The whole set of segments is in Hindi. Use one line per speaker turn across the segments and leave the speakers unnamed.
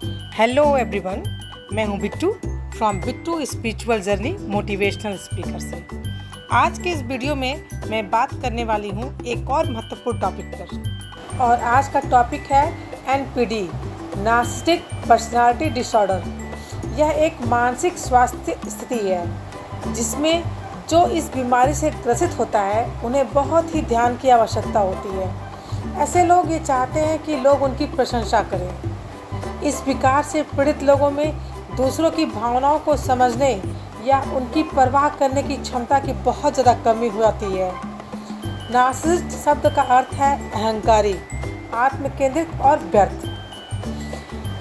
हेलो एवरीवन, मैं हूं Bittu from Bittu spiritual journey motivational speaker से। आज के इस वीडियो में मैं बात करने वाली हूं एक और महत्वपूर्ण टॉपिक पर, और आज का टॉपिक है एनपीडी, नार्सिसिस्टिक पर्सनालिटी डिसऑर्डर। यह एक मानसिक स्वास्थ्य स्थिति है जिसमें जो इस बीमारी से ग्रसित होता है उन्हें बहुत ही ध्यान की आवश्यकता होती है। ऐसे लोग ये चाहते हैं कि लोग उनकी प्रशंसा करें। इस विकार से पीड़ित लोगों में दूसरों की भावनाओं को समझने या उनकी परवाह करने की क्षमता की बहुत ज़्यादा कमी हो जाती है। नार्सिसिस्ट शब्द का अर्थ है अहंकारी, आत्मकेंद्रित और व्यर्थ।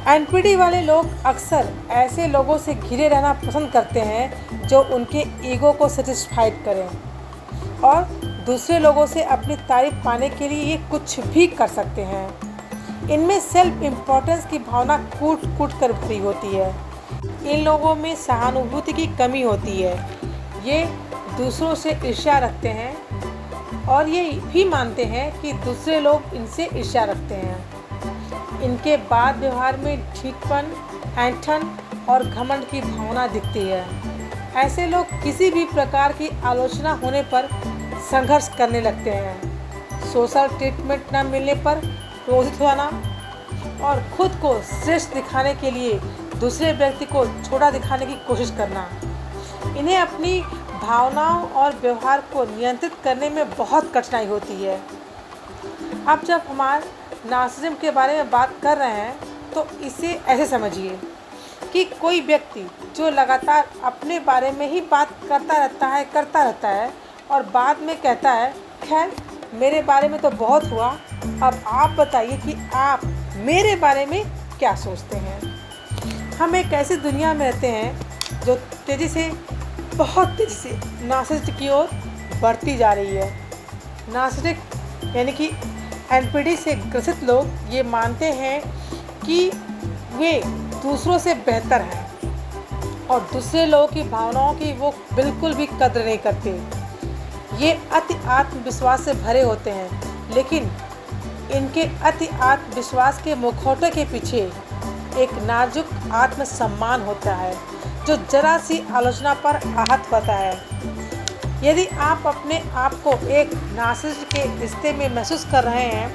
एनपीडी वाले लोग अक्सर ऐसे लोगों से घिरे रहना पसंद करते हैं जो उनके ईगो को सेटिस्फाइड करें, और दूसरे लोगों से अपनी तारीफ पाने के लिए ये कुछ भी कर सकते हैं। इनमें सेल्फ इम्पोर्टेंस की भावना कूट कूट कर भरी होती है। इन लोगों में सहानुभूति की कमी होती है। ये दूसरों से ईर्ष्या रखते हैं और ये भी मानते हैं कि दूसरे लोग इनसे ईर्ष्या रखते हैं। इनके बाद व्यवहार में ठीकपन, ऐंठन और घमंड की भावना दिखती है। ऐसे लोग किसी भी प्रकार की आलोचना होने पर संघर्ष करने लगते हैं। सोशल ट्रीटमेंट न मिलने पर क्रोधित होना और खुद को श्रेष्ठ दिखाने के लिए दूसरे व्यक्ति को छोटा दिखाने की कोशिश करना। इन्हें अपनी भावनाओं और व्यवहार को नियंत्रित करने में बहुत कठिनाई होती है। अब जब हमारे नार्सिसिज्म के बारे में बात कर रहे हैं तो इसे ऐसे समझिए कि कोई व्यक्ति जो लगातार अपने बारे में ही बात करता रहता है और बाद में कहता है, खैर मेरे बारे में तो बहुत हुआ, अब आप बताइए कि आप मेरे बारे में क्या सोचते हैं। हम एक ऐसी दुनिया में रहते हैं जो बहुत तेज़ी से नार्सिसिस्ट की ओर बढ़ती जा रही है। नार्सिसिस्ट यानी कि एनपीडी से ग्रसित लोग ये मानते हैं कि वे दूसरों से बेहतर हैं और दूसरे लोगों की भावनाओं की वो बिल्कुल भी कद्र नहीं करते। ये अति आत्मविश्वास से भरे होते हैं, लेकिन इनके अति आत्मविश्वास के मुखौटे के पीछे एक नाजुक आत्मसम्मान होता है जो जरा सी आलोचना पर आहत होता है। यदि आप अपने आप को एक नार्सिसिस्ट के रिश्ते में महसूस कर रहे हैं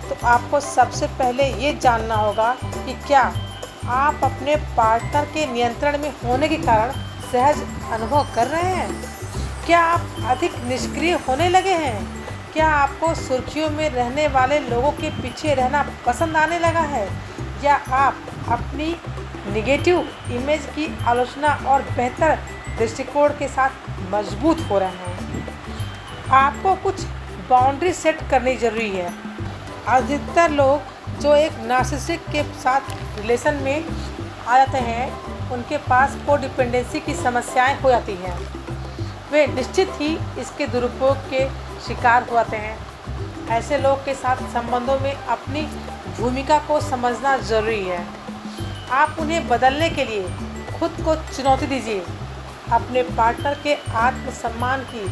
तो आपको सबसे पहले ये जानना होगा कि क्या आप अपने पार्टनर के नियंत्रण में होने के कारण सहज अनुभव कर रहे हैं। क्या आप अधिक निष्क्रिय होने लगे हैं? क्या आपको सुर्खियों में रहने वाले लोगों के पीछे रहना पसंद आने लगा है, या आप अपनी निगेटिव इमेज की आलोचना और बेहतर दृष्टिकोण के साथ मजबूत हो रहे हैं? आपको कुछ बाउंड्री सेट करनी ज़रूरी है। अधिकतर लोग जो एक नार्सिसिस्ट के साथ रिलेशन में आ जाते हैं उनके पास कोडिपेंडेंसी की समस्याएं हो जाती हैं। वे निश्चित ही इसके दुरुपयोग के शिकार हो जाते हैं। ऐसे लोग के साथ संबंधों में अपनी भूमिका को समझना ज़रूरी है। आप उन्हें बदलने के लिए खुद को चुनौती दीजिए। अपने पार्टनर के आत्मसम्मान की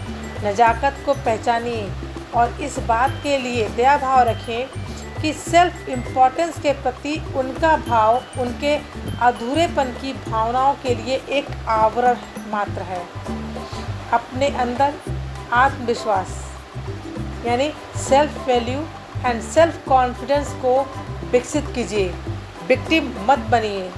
नज़ाकत को पहचानिए और इस बात के लिए दया भाव रखें कि सेल्फ इम्पोर्टेंस के प्रति उनका भाव उनके अधूरेपन की भावनाओं के लिए एक आवरण मात्र है। अपने अंदर आत्मविश्वास यानी self value and self confidence को विकसित कीजिए। विक्टिम मत बनिए।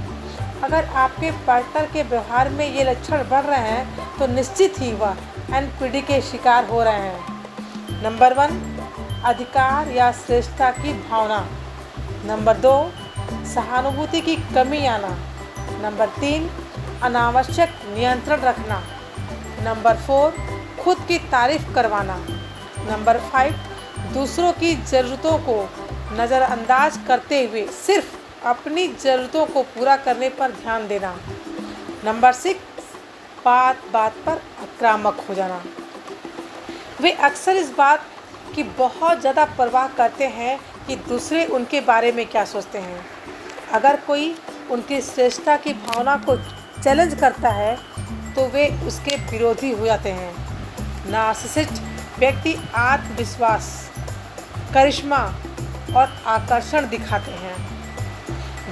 अगर आपके पार्टनर के व्यवहार में ये लक्षण बढ़ रहे हैं तो निश्चित ही वह एनपीडी के शिकार हो रहे हैं। नंबर 1, अधिकार या श्रेष्ठता की भावना। नंबर 2, सहानुभूति की कमी आना। नंबर 3, अनावश्यक नियंत्रण रखना। नंबर 4, खुद की तारीफ करवाना। नंबर 5, दूसरों की ज़रूरतों को नज़रअंदाज करते हुए सिर्फ अपनी ज़रूरतों को पूरा करने पर ध्यान देना। नंबर 6, बात बात पर आक्रामक हो जाना। वे अक्सर इस बात की बहुत ज़्यादा परवाह करते हैं कि दूसरे उनके बारे में क्या सोचते हैं। अगर कोई उनकी श्रेष्ठता की भावना को चैलेंज करता है तो वे उसके विरोधी हो जाते हैं। नार्सिसिस्ट व्यक्ति आत्मविश्वास, करिश्मा और आकर्षण दिखाते हैं।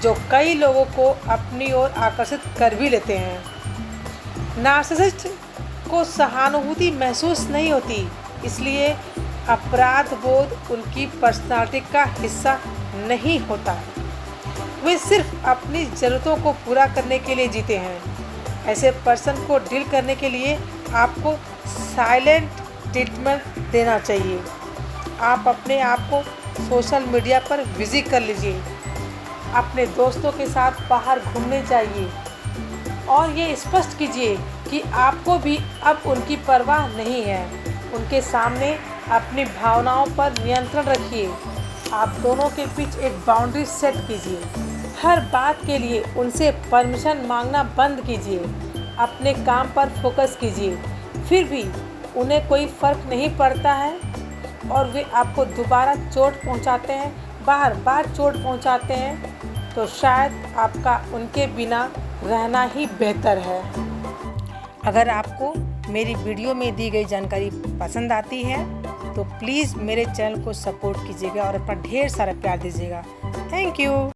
जो कई लोगों को अपनी ओर आकर्षित कर भी लेते हैं। नार्सिसिस्ट को सहानुभूति महसूस नहीं होती, इसलिए अपराध बोध उनकी पर्सनालिटी का हिस्सा नहीं होता। वे सिर्फ अपनी ज़रूरतों को पूरा करने के लिए जीते हैं। ऐसे पर्सन को डील करने के लिए आपको साइलेंट ट्रीटमेंट देना चाहिए। आप अपने आप को सोशल मीडिया पर बिजी कर लीजिए, अपने दोस्तों के साथ बाहर घूमने जाइए और ये स्पष्ट कीजिए कि आपको भी अब उनकी परवाह नहीं है। उनके सामने अपनी भावनाओं पर नियंत्रण रखिए। आप दोनों के बीच एक बाउंड्री सेट कीजिए। हर बात के लिए उनसे परमिशन मांगना बंद कीजिए। अपने काम पर फोकस कीजिए। फिर भी उन्हें कोई फ़र्क नहीं पड़ता है और वे आपको दोबारा चोट पहुंचाते हैं, बार बार चोट पहुंचाते हैं, तो शायद आपका उनके बिना रहना ही बेहतर है। अगर आपको मेरी वीडियो में दी गई जानकारी पसंद आती है तो प्लीज़ मेरे चैनल को सपोर्ट कीजिएगा और अपना ढेर सारा प्यार दीजिएगा। Thank you.